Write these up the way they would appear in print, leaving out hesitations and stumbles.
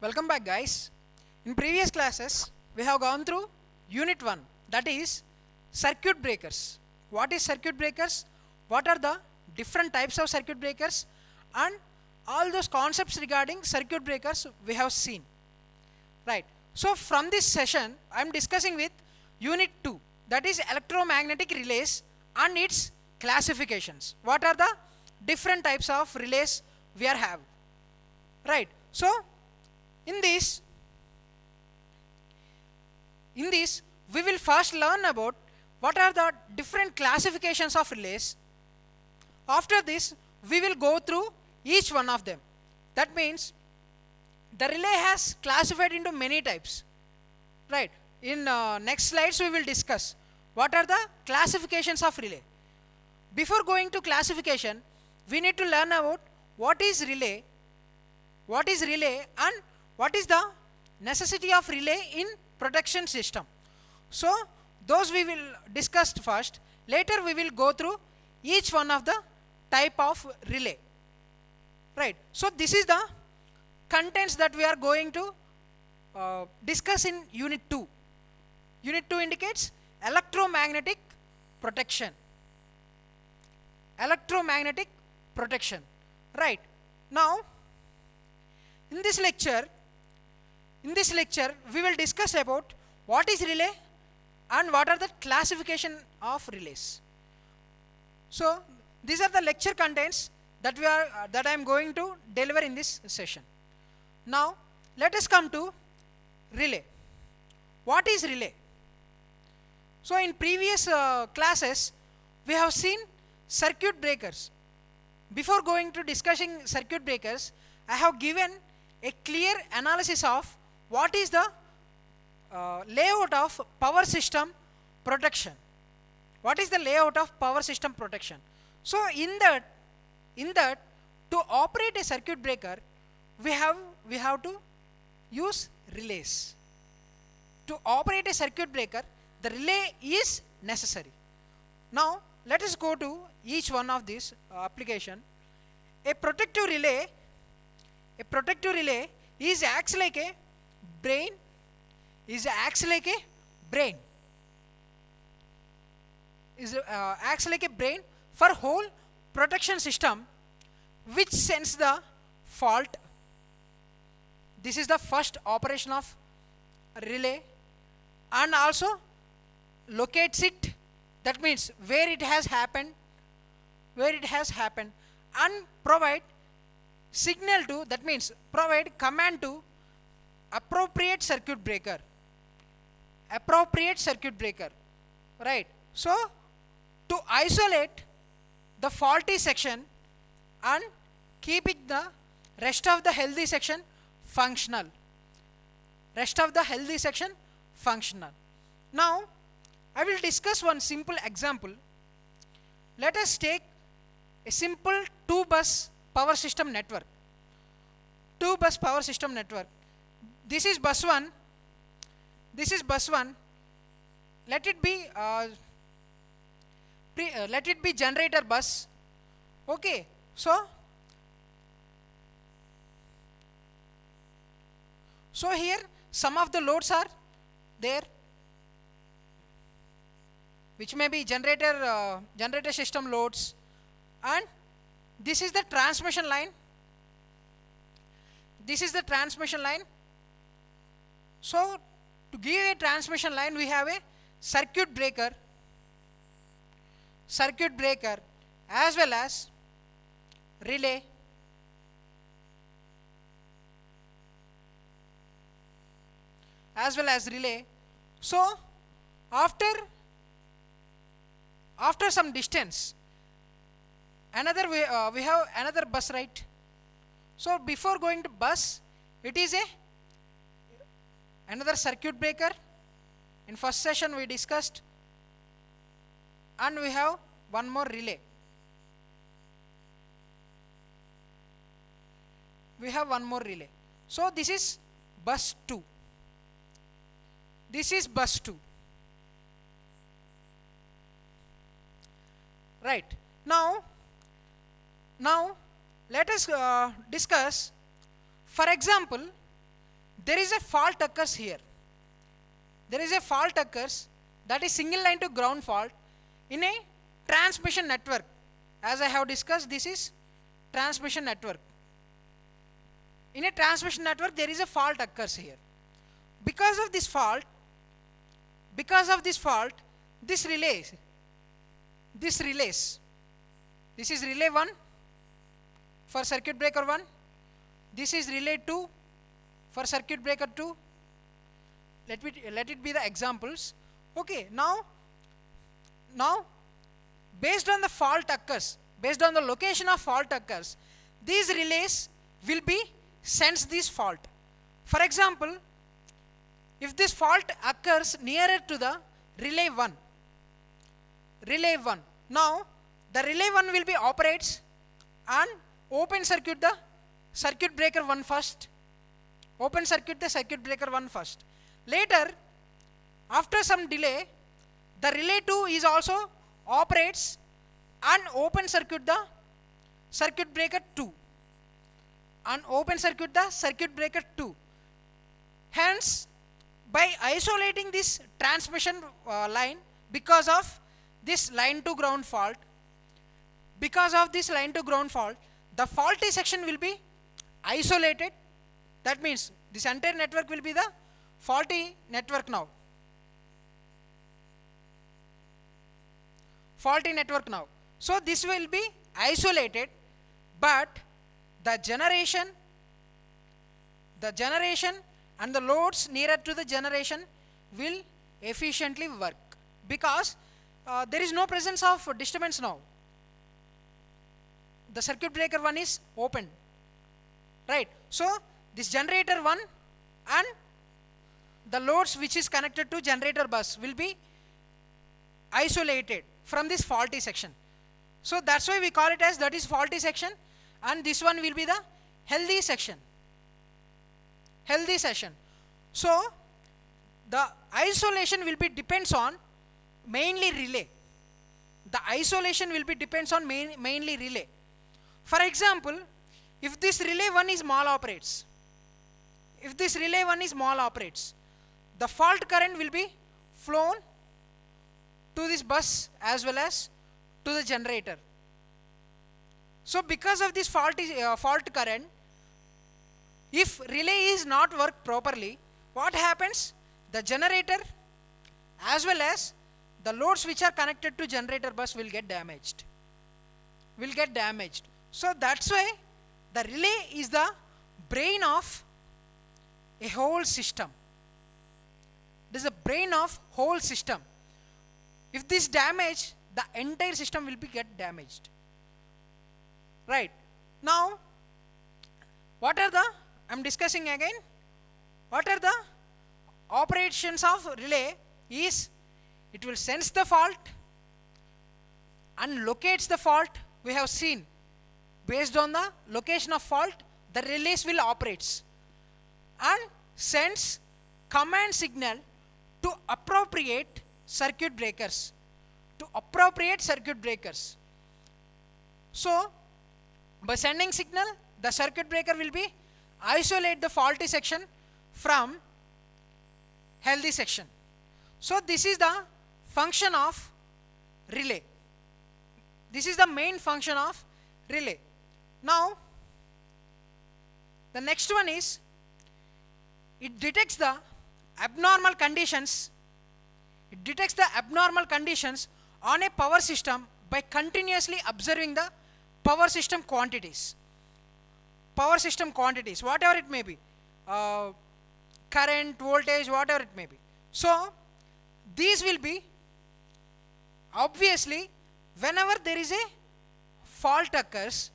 Welcome back, guys. In previous classes, we have gone through Unit 1, that is circuit breakers. What is circuit breakers? What are the different types of circuit breakers? And all those concepts regarding circuit breakers we have seen. Right. So, from this session, I am discussing with Unit 2, that is electromagnetic relays and its classifications. What are the different types of relays we are having? Right. So, in this we will first learn about what are the different classifications of relays. After this we will go through each one of them. That means the relay has classified into many types, right? In next slides we will discuss what are the classifications of relay. Before going to classification, we need to learn about what is relay and what is the necessity of relay in protection system. So those we will discuss first. Later we will go through each one of the type of relay, right? So this is the contents that we are going to discuss in Unit 2. Unit 2 indicates electromagnetic protection. Electromagnetic protection, right? Now in this lecture we will discuss about what is relay and what are the classification of relays. So these are the lecture contents that I am going to deliver in this session. Now let us come to relay. What is relay? So in previous classes we have seen circuit breakers. Before going to discussing circuit breakers, I have given a clear analysis of what is the layout of power system protection. What is the layout of power system protection? So in that to operate a circuit breaker we have to use relays. To operate a circuit breaker, the relay is necessary. Now let us go to each one of these application. A protective relay acts like a brain acts like a brain for whole protection system, which sends the fault. This is the first operation of relay, and also locates it, that means where it has happened, and provide signal to, that means provide command to appropriate circuit breaker, right? So to isolate the faulty section and keeping the rest of the healthy section functional. Now I will discuss one simple example. Let us take a simple two-bus power system network. This is bus 1. Let it be generator bus. Okay, so here some of the loads are there, which may be generator system loads, and this is the transmission line. So to give a transmission line we have a circuit breaker as well as relay. So after some distance, we have another bus, right? So before going to bus, it is another circuit breaker. In first session we discussed, and we have one more relay. So this is bus 2. Right. Now let us discuss, for example, there is a fault occurs here. There is a fault occurs, that is single line to ground fault in a transmission network. As I have discussed, this is transmission network. In a transmission network, there is a fault occurs here. Because of this fault, this relays, this is relay 1 for circuit breaker 1, this is relay 2 for circuit breaker 2. Let it be the examples. Okay, now based on the fault occurs, based on the location of fault occurs, these relays will be sense this fault. For example, if this fault occurs nearer to the relay 1, now the relay 1 will be operates and open circuit the circuit breaker 1 first. Open circuit the circuit breaker 1 first. Later, after some delay, the relay 2 is also operates and open circuit the circuit breaker 2. And open circuit the circuit breaker 2. Hence, by isolating this transmission line because of this line to ground fault, the faulty section will be isolated. That means this entire network will be the faulty network now. So this will be isolated, but the generation and the loads nearer to the generation will efficiently work, because there is no presence of disturbance now. The circuit breaker 1 is open, right? So this generator 1 and the loads which is connected to generator bus will be isolated from this faulty section. So that's why we call it as that is faulty section, and this one will be the healthy section. So the isolation will be depends on mainly relay. Mainly relay. For example, if this relay 1 is mal operates, the fault current will be flown to this bus as well as to the generator. So because of this fault current, if relay is not work properly, what happens? The generator as well as the loads which are connected to generator bus will get damaged. So that's why the relay is the brain of a whole system. It is the brain of whole system. If this damage, the entire system will be get damaged. Right. Now, I'm discussing again, what are the operations of relay is, it will sense the fault and locates the fault. We have seen, based on the location of fault, the relays will operates and sends command signal to appropriate circuit breakers. So by sending signal, the circuit breaker will be isolate the faulty section from healthy section. So this is the function of relay. This is the main function of relay. Now the next one is, it detects the abnormal conditions on a power system by continuously observing the power system quantities, whatever it may be, current, voltage, whatever it may be. So these will be, obviously, whenever there is a fault occurs,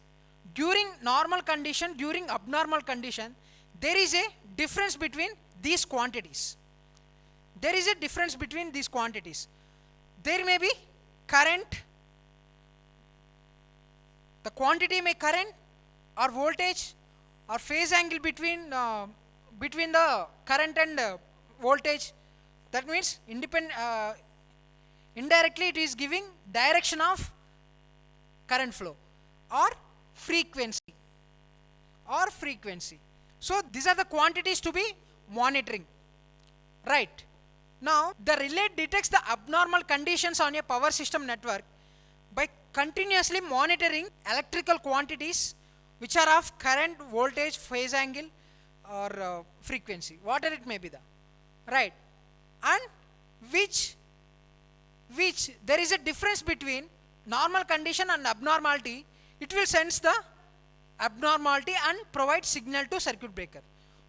during normal condition, during abnormal condition, there is a difference between these quantities. There may be current, the quantity may current or voltage or phase angle between the current and voltage. That means indirectly it is giving direction of current flow or frequency. So these are the quantities to be monitoring. Right. Now, the relay detects the abnormal conditions on a power system network by continuously monitoring electrical quantities which are of current, voltage, phase angle, or frequency, whatever it may be the. Right. And which there is a difference between normal condition and abnormality. It will sense the abnormality and provide signal to circuit breaker.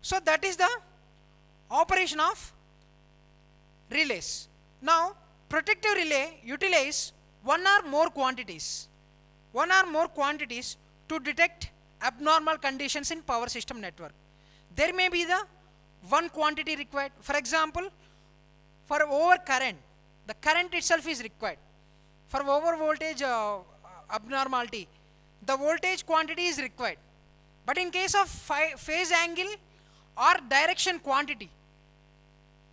So that is the operation of relays. Now, protective relay utilize one or more quantities to detect abnormal conditions in power system network. There may be the one quantity required. For example, for overcurrent, the current itself is required. For over voltage abnormality, the voltage quantity is required. But in case of phase angle or direction quantity,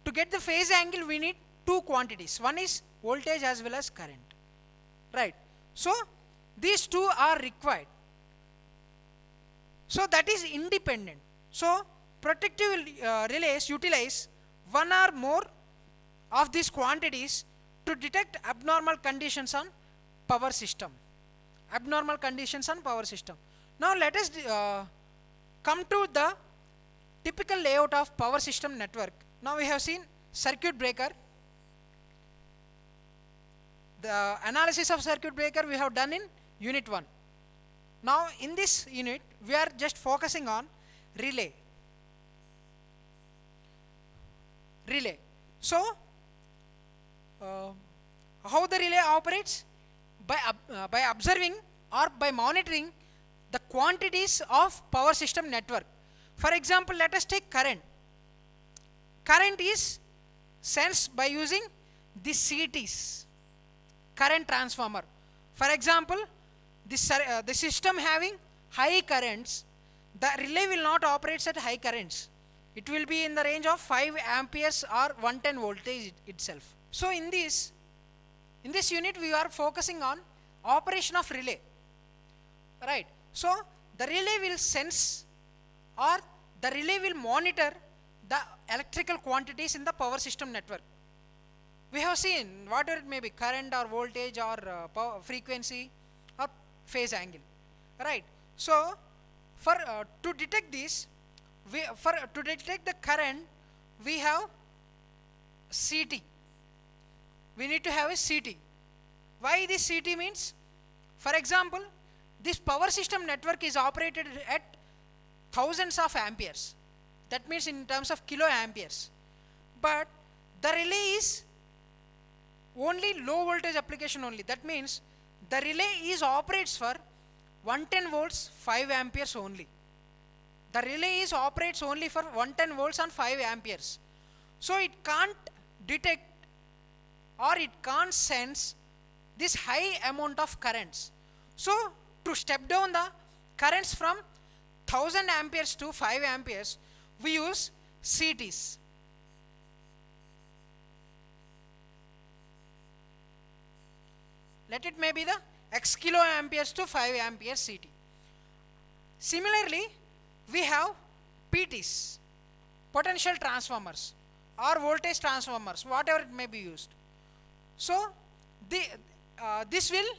to get the phase angle we need two quantities. One is voltage as well as current. Right. So these two are required. So that is independent. So protective relays utilize one or more of these quantities to detect abnormal conditions on power system. Now let us come to the typical layout of power system network. Now we have seen circuit breaker. The analysis of circuit breaker we have done in unit 1. Now in this unit we are just focusing on relay. So how the relay operates? By observing or by monitoring the quantities of power system network. For example, let us take current. Current is sensed by using the CTs, current transformer. For example, the system having high currents, the relay will not operate at high currents. It will be in the range of 5 amperes or 110 voltage itself. So in this unit we are focusing on operation of relay. Right. So the relay will sense or the relay will monitor the electrical quantities in the power system network. We have seen whatever it may be, current or voltage or power frequency or phase angle. Right. So for to detect this, to detect the current, we have CT. We need to have a CT. Why this CT means? For example, this power system network is operated at thousands of amperes. That means in terms of kilo amperes. But the relay is only low voltage application only. That means the relay operates for 110 volts 5 amperes only. The relay operates only for 110 volts and 5 amperes. So it can't detect or it can't sense this high amount of currents. So to step down the currents from 1000 amperes to 5 amperes, we use CTs. Let it may be the X kilo amperes to 5 amperes CT. Similarly, we have PTs, potential transformers or voltage transformers, whatever it may be used. So this will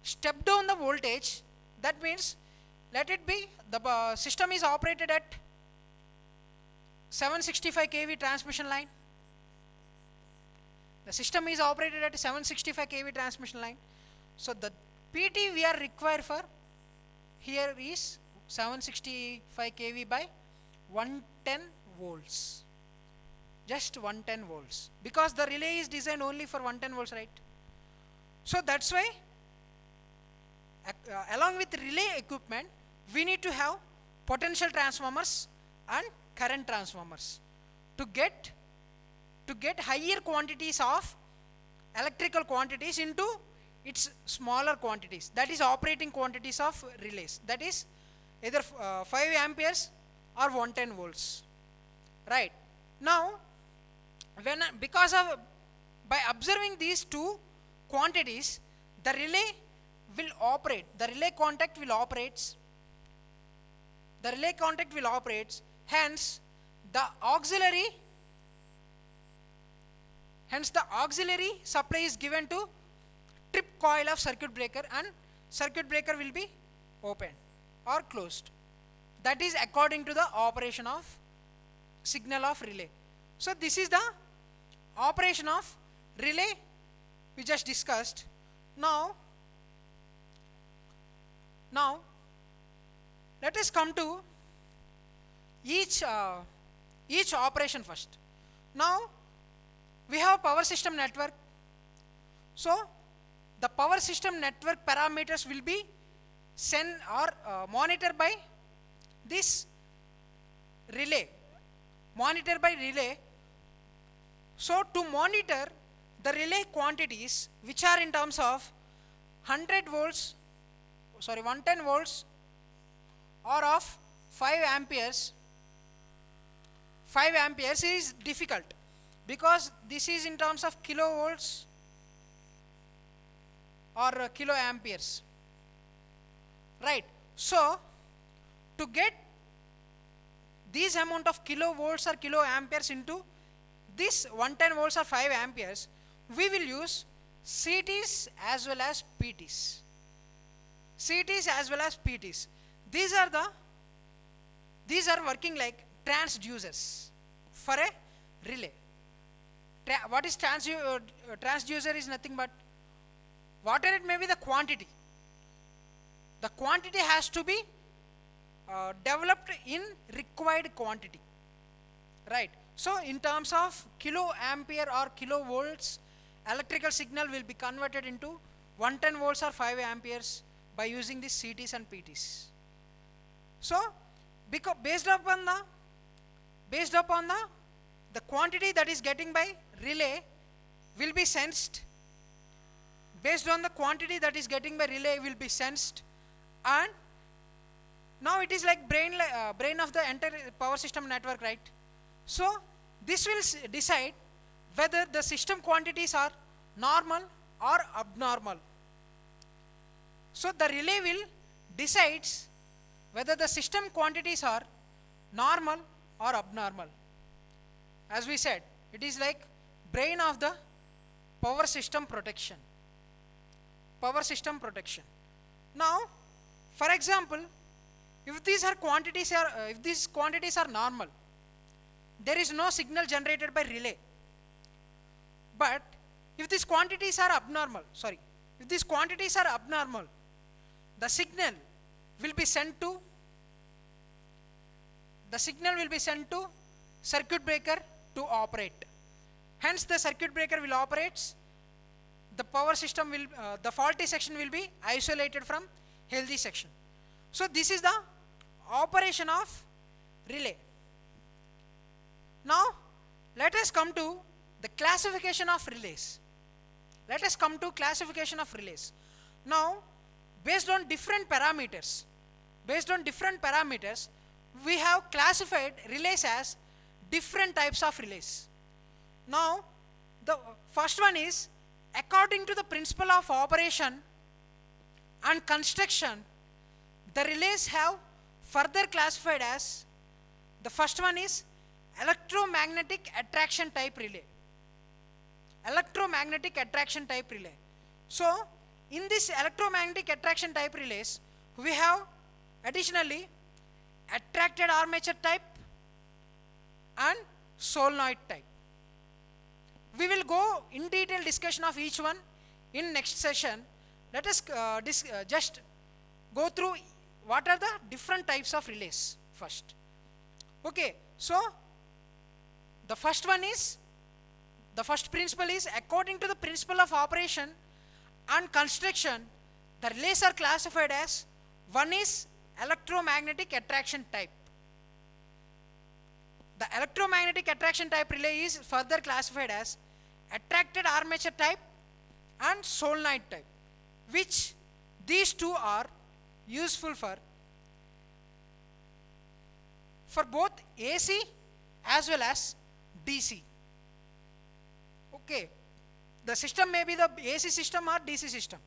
step down the voltage. That means let it be the system is operated at 765 kV transmission line. The system is operated at 765 kV transmission line. So the PT we are required for here is 765 kV by 110 volts. Just 110 volts. Because the relay is designed only for 110 volts, right? So that's why along with relay equipment, we need to have potential transformers and current transformers to get higher quantities of electrical quantities into its smaller quantities, that is operating quantities of relays, that is either 5 amperes or 110 volts. Right. Now by observing these two quantities, the relay will operate, the relay contact will operate, hence the auxiliary, hence the auxiliary supply is given to trip coil of circuit breaker, and circuit breaker will be open or closed. That is according to the operation of signal of relay. So this is the operation of relay we just discussed. Now let us come to each operation first. Now we have power system network. So the power system network parameters will be sent or monitored by this relay. Monitored by relay. So to monitor the relay quantities, which are in terms of 110 volts or of 5 amperes. 5 amperes is difficult because this is in terms of kilovolts or kiloamperes, right? So to get these amount of kilovolts or kiloamperes into this 110 volts or 5 amperes, we will use CTs as well as PTs. CTs as well as PTs. These are working like transducers for a relay. What is transducer is nothing but whatever it may be the quantity. The quantity has to be developed in required quantity, right? So in terms of kiloampere or kilovolts, electrical signal will be converted into 110 volts or 5 amperes by using these CTs and PTs. So because based upon the quantity that is getting by relay will be sensed. Based on the quantity that is getting by relay will be sensed, and now it is like brain of the entire power system network, right? So this will decide whether the system quantities are normal or abnormal. So the relay will decides whether the system quantities are normal or abnormal. As we said, it is like brain of the power system protection. Power system protection. Now, for example, if these quantities are normal, there is no signal generated by relay. But if these quantities are abnormal, the signal will be sent to circuit breaker to operate. Hence the circuit breaker will operate. The power system will, the faulty section will be isolated from healthy section. So this is the operation of relay. Now let us come to the classification of relays. Now based on different parameters, we have classified relays as different types of relays. Now the first one is according to the principle of operation and construction. The relays have further classified as, the first one is electromagnetic attraction type relay. So in this electromagnetic attraction type relays, we have additionally attracted armature type and solenoid type. We will go in detail discussion of each one in next session. Let us just go through what are the different types of relays first. Okay, so the first principle is according to the principle of operation and construction, the relays are classified as, one is electromagnetic attraction type. The electromagnetic attraction type relay is further classified as attracted armature type and solenoid type, which these two are useful for both AC as well as DC. Okay, the system may be the AC system or DC system.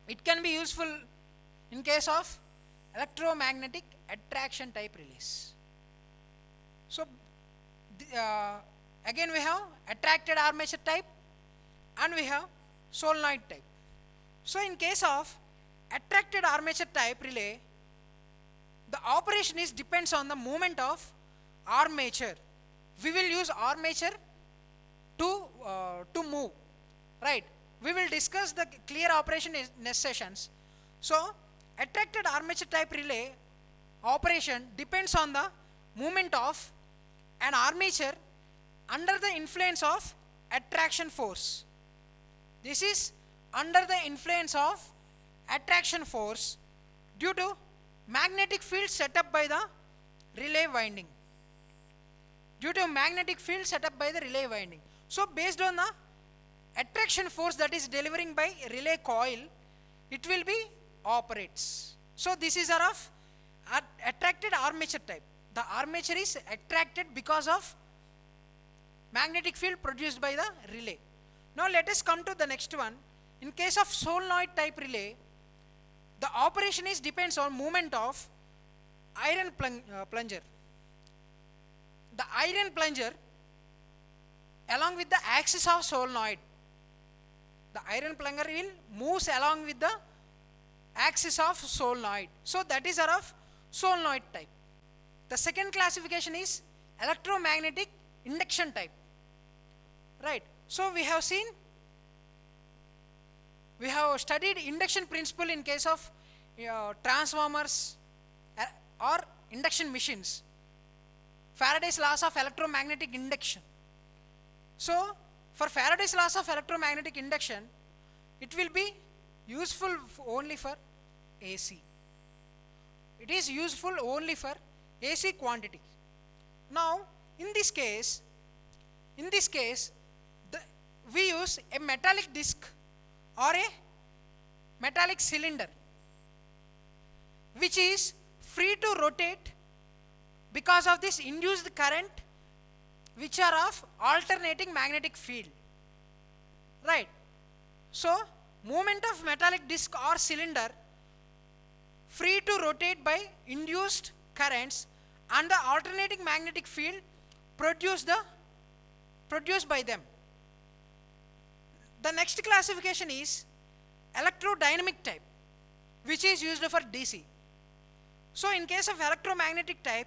It can be useful in case of electromagnetic attraction type relays. So again we have attracted armature type and we have solenoid type. So in case of attracted armature type relay, the operation is depends on the movement of armature. We will use armature to move, right? We will discuss the clear operation in next sessions. So attracted armature type relay operation depends on the movement of an armature under the influence of attraction force. This is under the influence of attraction force due to magnetic field set up by the relay winding. Due to magnetic field set up by the relay winding. So based on the attraction force that is delivering by relay coil, it will be operates. So this is our of attracted armature type. The armature is attracted because of magnetic field produced by the relay. Now let us come to the next one. In case of solenoid type relay, the operation is depends on movement of iron plunger. The iron plunger along with the axis of solenoid. The iron plunger will moves along with the axis of solenoid. So that is our of solenoid type. The second classification is electromagnetic induction type. Right. So we have studied induction principle in case of transformers or induction machines. Faraday's laws of electromagnetic induction. So for Faraday's laws of electromagnetic induction, it will be useful only for AC. It is useful only for AC quantity. Now in this case, we use a metallic disc or a metallic cylinder which is free to rotate because of this induced current which are of alternating magnetic field. Right. So movement of metallic disc or cylinder free to rotate by induced currents and the alternating magnetic field produced by them. The next classification is electrodynamic type, which is used for DC. So in case of electromagnetic type,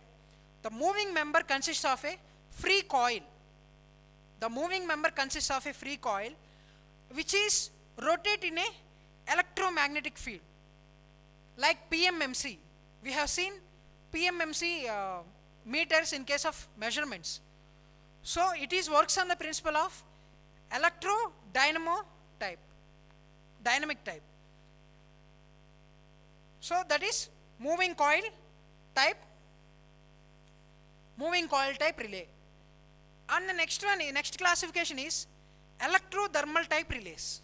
the moving member consists of a free coil. The moving member consists of a free coil which is rotate in a electromagnetic field. Like PMMC. We have seen PMMC meters in case of measurements. So it is works on the principle of electrodynamo type, dynamic type. So that is moving coil type relay. And the next classification is electrothermal type relays.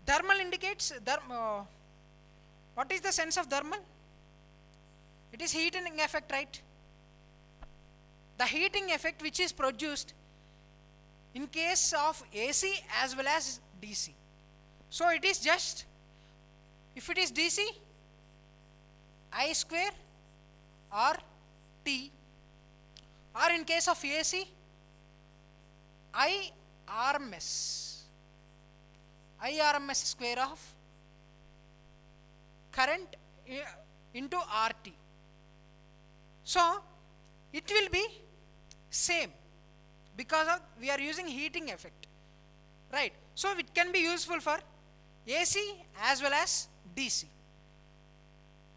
Thermal indicates what is the sense of thermal? It is heating effect, right? The heating effect which is produced in case of AC as well as DC. So it is just, if it is DC, I square or T, or in case of AC, I RMS square of current into RT. So it will be same because of we are using heating effect, right? So it can be useful for AC as well as DC.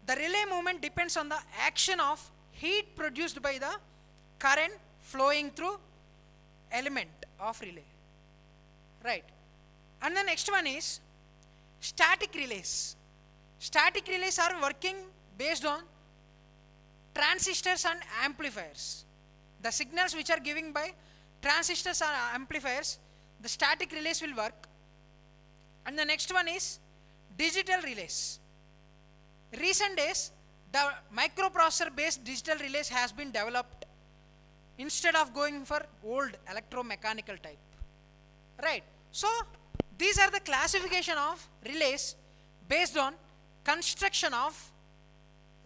The relay movement depends on the action of heat produced by the current flowing through element of relay, right? And the next one is static relays. Static relays are working based on transistors and amplifiers. The signals which are given by transistors and amplifiers, the static relays will work. And the next one is digital relays. Recent days, the microprocessor based digital relays has been developed instead of going for old electromechanical type, right? So these are the classification of relays based on construction of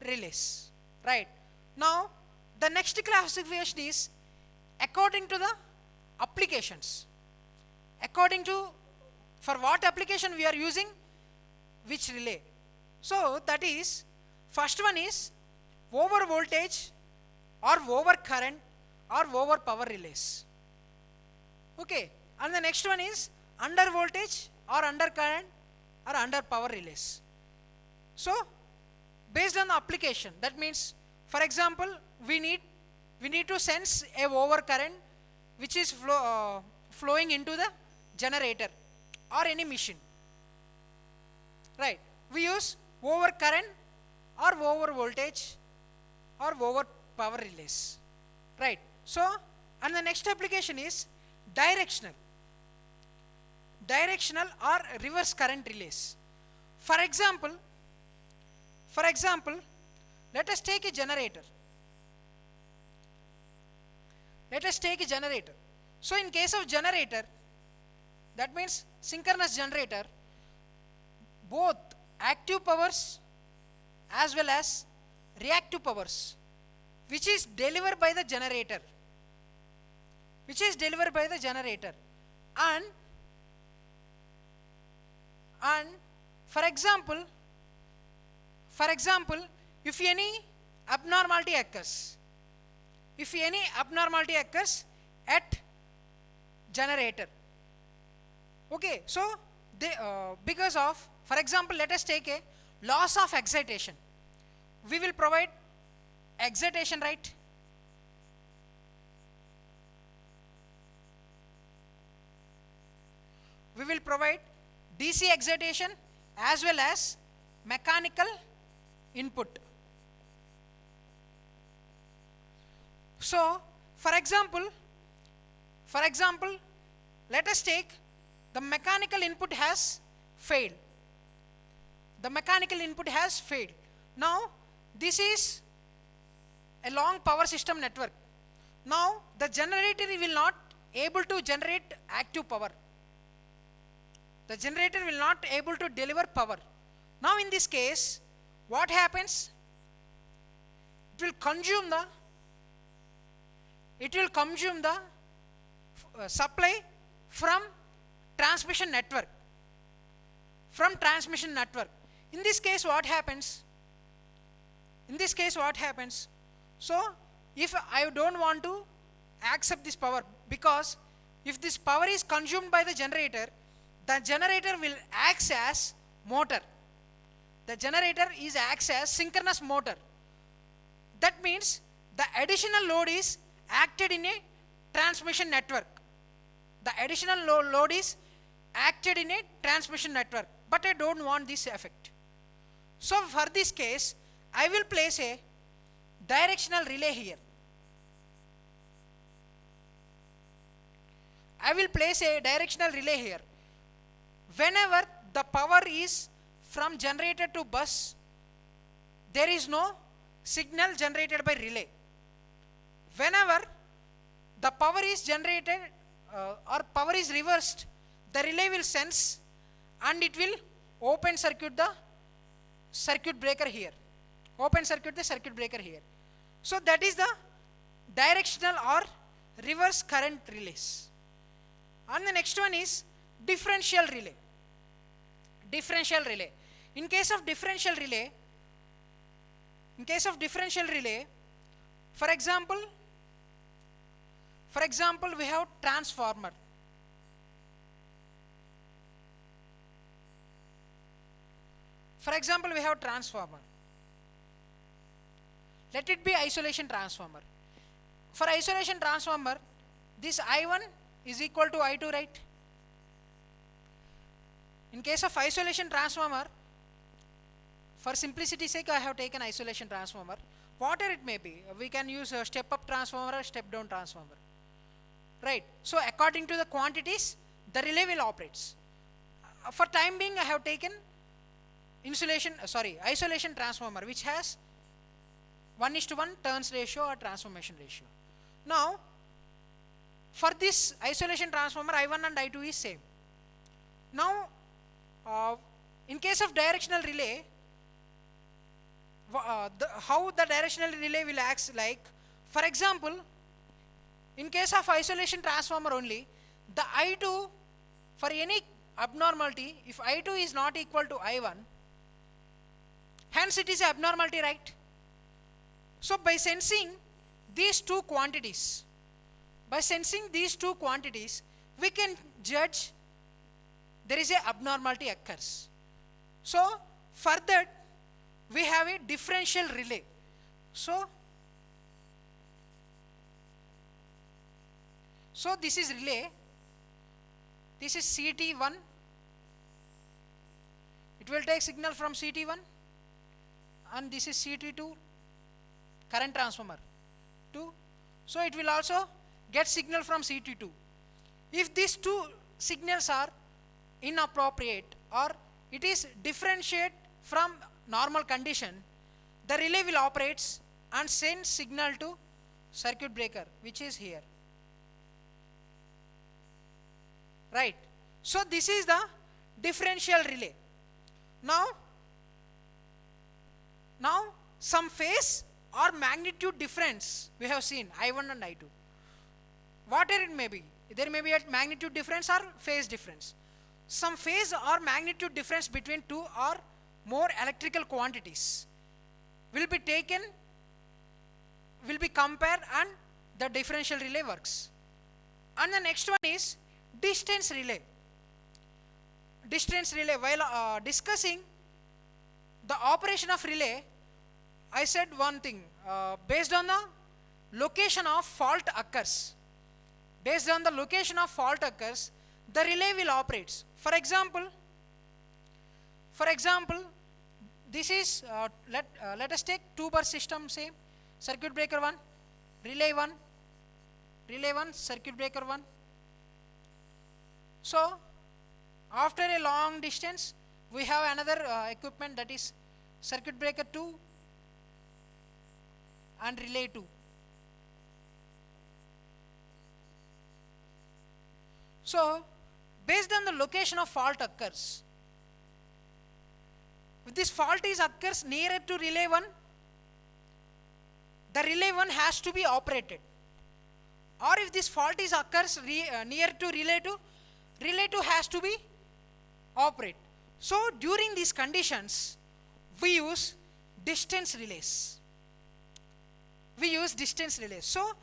relays, right? Now the next classification is according to the applications, according to for what application we are using which relay. So that is, first one is over voltage or over current or over power relays. Okay, and the next one is under voltage or under current or under power relays. So based on the application, that means, for example, we need to sense a over current which is flowing into the generator or any machine, right? We use over current or over voltage or over power relays, right? So, and the next application is directional or reverse current relays. For example, let us take a generator. So in case of generator, that means synchronous generator, both active powers as well as reactive powers, which is delivered by the generator, and for example, if any abnormality occurs at generator, okay, so they because of, for example, let us take a loss of excitation, we will provide excitation, right? We will provide DC excitation as well as mechanical input. So for example, let us take the mechanical input has failed. Now this is a long power system network. Now the generator will not able to generate active power. The generator will not able to deliver power. Now in this case, what happens? It will consume the supply from transmission network. In this case what happens? So if I don't want to accept this power, because if this power is consumed by the generator will act as motor. The generator acts as synchronous motor. That means the additional load is acted in a transmission network. But I don't want this effect. So for this case, I will place a directional relay here. Whenever the power is from generator to bus, there is no signal generated by relay. Whenever the power is generated or power is reversed, the relay will sense and it will open circuit the circuit breaker here. So that is the directional or reverse current relays. And the next one is differential relay. In case of differential relay, for example, we have transformer. Let it be isolation transformer. For isolation transformer, this I1 is equal to I2, right? In case of isolation transformer, for simplicity's sake, I have taken isolation transformer. Whatever it may be, we can use a step up transformer or step down transformer, right? So according to the quantities, the relay will operate. For time being, I have taken isolation transformer, which has 1:1 turns ratio or transformation ratio. Now, for this isolation transformer, I1 and I2 is same. Now, in case of directional relay, how the directional relay will act like, for example, In case of isolation transformer only, the I2 for any abnormality, if I2 is not equal to I1, hence it is abnormality, right? So by sensing these two quantities, we can judge there is a abnormality occurs. So for that we have a differential relay. So this is relay, this is CT1, it will take signal from CT1, and this is CT2, current transformer 2. So it will also get signal from CT2. If these two signals are inappropriate or it is differentiate from normal condition, the relay will operate and send signal to circuit breaker, which is here. Right. So this is the differential relay. Now some phase or magnitude difference we have seen, I1 and I2. Whatever it may be, there may be a magnitude difference or phase difference. Some phase or magnitude difference between two or more electrical quantities will be taken, will be compared, and the differential relay works. And the next one is distance relay. While discussing the operation of relay, I said one thing, based on the location of fault occurs. Based on the location of fault occurs, the relay will operate. For example, this is, let us take two bus system, same, circuit breaker 1, relay 1, circuit breaker 1. So after a long distance, we have another equipment, that is circuit breaker 2 and relay 2. So based on the location of fault occurs, if this fault occurs nearer to relay 1, the relay 1 has to be operated. Or if this fault occurs near to relay 2 has to be operated. So during these conditions, we use distance relays. So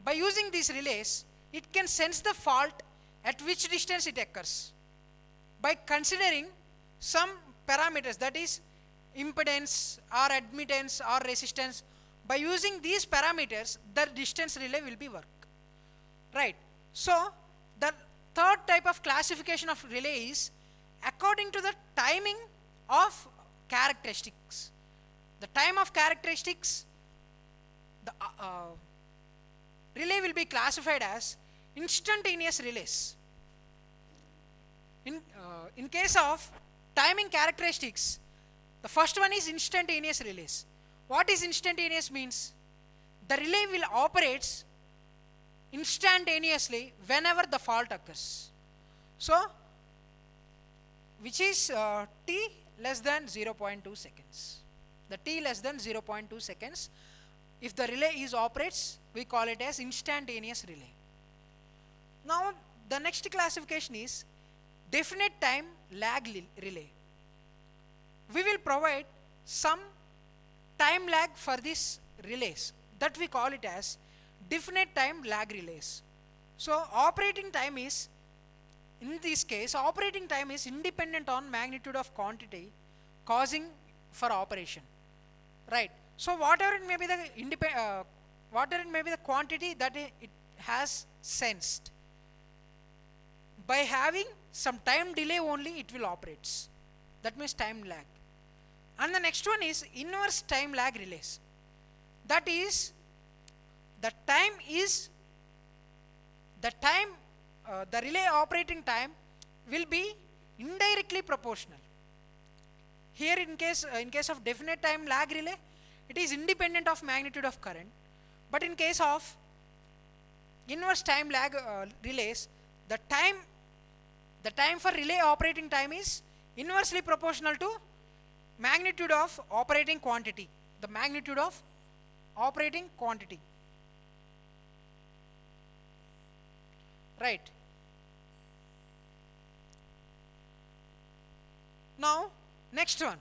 by using these relays, it can sense the fault at which distance it occurs by considering some parameters, that is impedance or admittance or resistance. By using these parameters, the distance relay will be work. Right. So the third type of classification of relay is according to the timing of characteristics. The time of characteristics, the relay will be classified as instantaneous relays. In case of timing characteristics, the first one is instantaneous relays. What is instantaneous means? The relay will operate instantaneously whenever the fault occurs. So which is t less than 0.2 seconds. The t less than 0.2 seconds. If the relay operates, we call it as instantaneous relay. Now the next classification is definite time lag relay. We will provide some time lag for these relays, that we call it as definite time lag relays. So operating time is, in this case, operating time is independent on magnitude of quantity causing for operation. Right. So whatever it may be the quantity that it has sensed, by having some time delay only it will operate. That means time lag. And the next one is inverse time lag relays. That is, the relay operating time will be indirectly proportional. Here in case of definite time lag relay, it is independent of magnitude of current. But in case of inverse time lag relays, the time for relay operating time is inversely proportional to magnitude of operating quantity. The magnitude of operating quantity. right? Now, next one,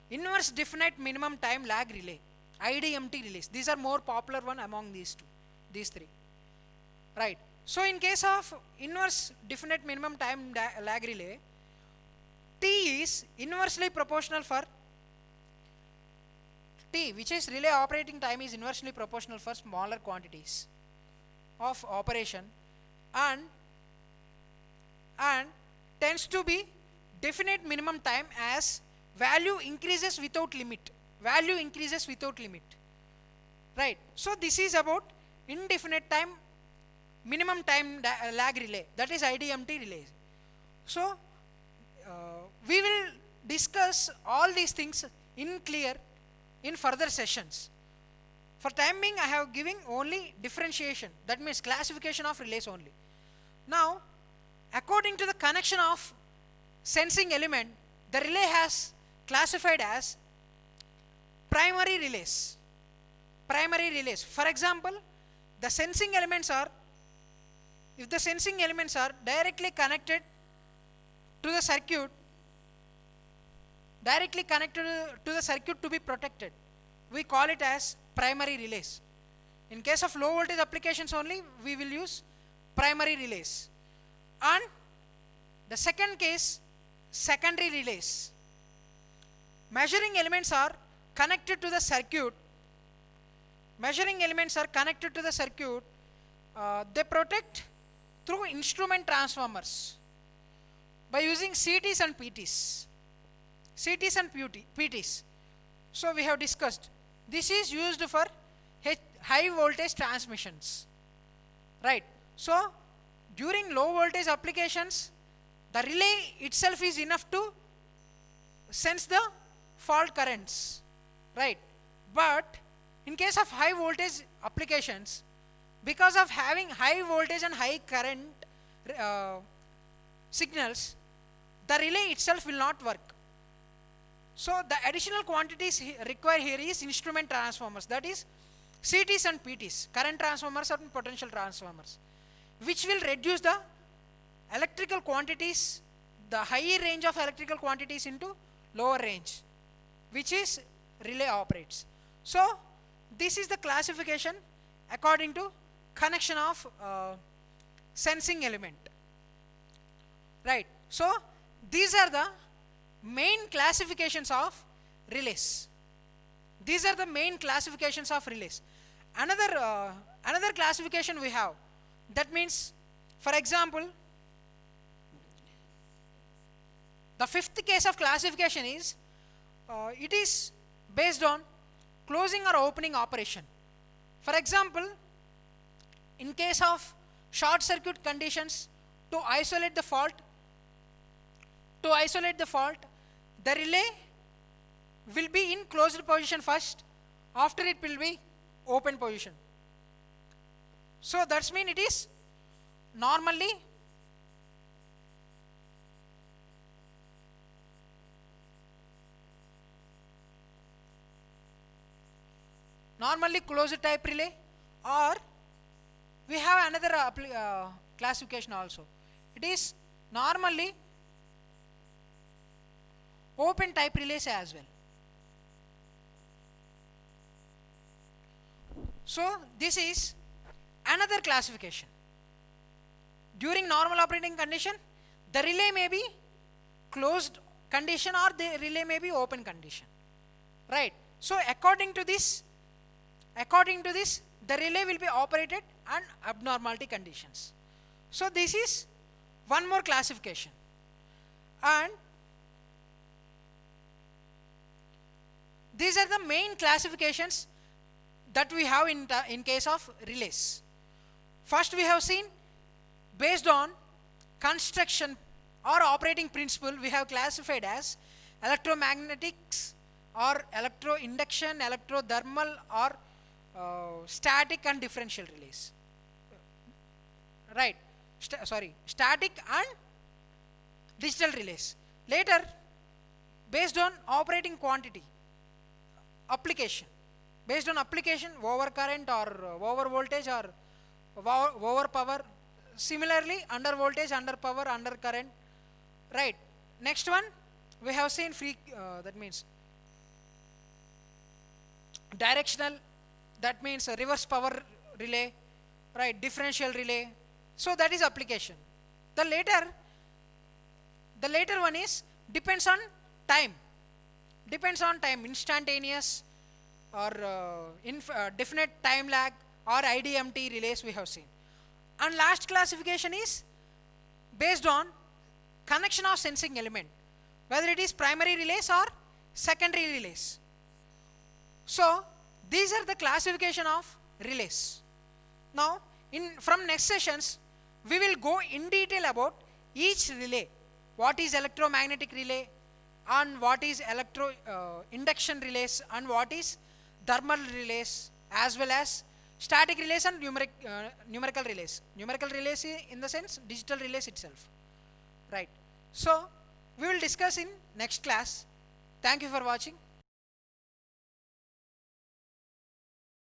inverse definite minimum time lag relay, IDMT relays. These are more popular one among these three, right? So in case of inverse definite minimum time lag relay, T is inversely proportional for T, which is relay operating time, is inversely proportional for smaller quantities of operation, and tends to be definite minimum time as value increases without limit. Value increases without limit, right? So this is about indefinite time minimum time lag relay, that is IDMT relay. So we will discuss all these things in clear in further sessions. For time being, I have given only differentiation, that means classification of relays only. Now, according to the connection of sensing element, the relay has classified as primary relays. Primary relays. For example, the sensing elements are, if the sensing elements are directly connected to the circuit, to be protected, we call it as primary relays. In case of low voltage applications only, we will use primary relays. And the second case, secondary relays. Measuring elements are connected to the circuit. They protect through instrument transformers by using CTs and PTs. So we have discussed. This is used for high voltage transmissions, right? So during low voltage applications, the relay itself is enough to sense the fault currents, right? But in case of high voltage applications, because of having high voltage and high current signals, the relay itself will not work. So the additional quantities required here is instrument transformers, that is CTs and PTs, current transformers and potential transformers, which will reduce the electrical quantities, the higher range of electrical quantities into lower range, which is relay operates. So this is the classification according to connection of sensing element, right? So these are the main classifications of relays. Another classification we have, that means, for example, the fifth case of classification is it is based on closing or opening operation. For example, in case of short circuit conditions, to isolate the fault, the relay will be in closed position first, after it will be open position. So that's mean it is normally closed type relay, or we have another classification also. It is normally open type relays as well. So this is another classification. During normal operating condition, the relay may be closed condition or the relay may be open condition, right? So according to this, the relay will be operated on abnormality conditions. So this is one more classification. And these are the main classifications that we have in case of relays. First, we have seen, based on construction or operating principle, we have classified as electromagnetics or electroinduction, electrothermal, or static and differential relays, right? Static and digital relays. Later, based on operating quantity, application, over current or over voltage or over power, similarly under voltage, under power, under current, right? Next one, we have seen that means directional, that means a reverse power relay, right? Differential relay. So that is application. The later one is depends on time, instantaneous or definite time lag or IDMT relays we have seen. And last classification is based on connection of sensing element, whether it is primary relays or secondary relays. So these are the classification of relays. Now from next sessions we will go in detail about each relay, what is electromagnetic relay and what is electro induction relays and what is thermal relays, as well as static relays and numerical relays. Numerical relays in the sense digital relays itself, right? So we will discuss in next class. Thank you for watching.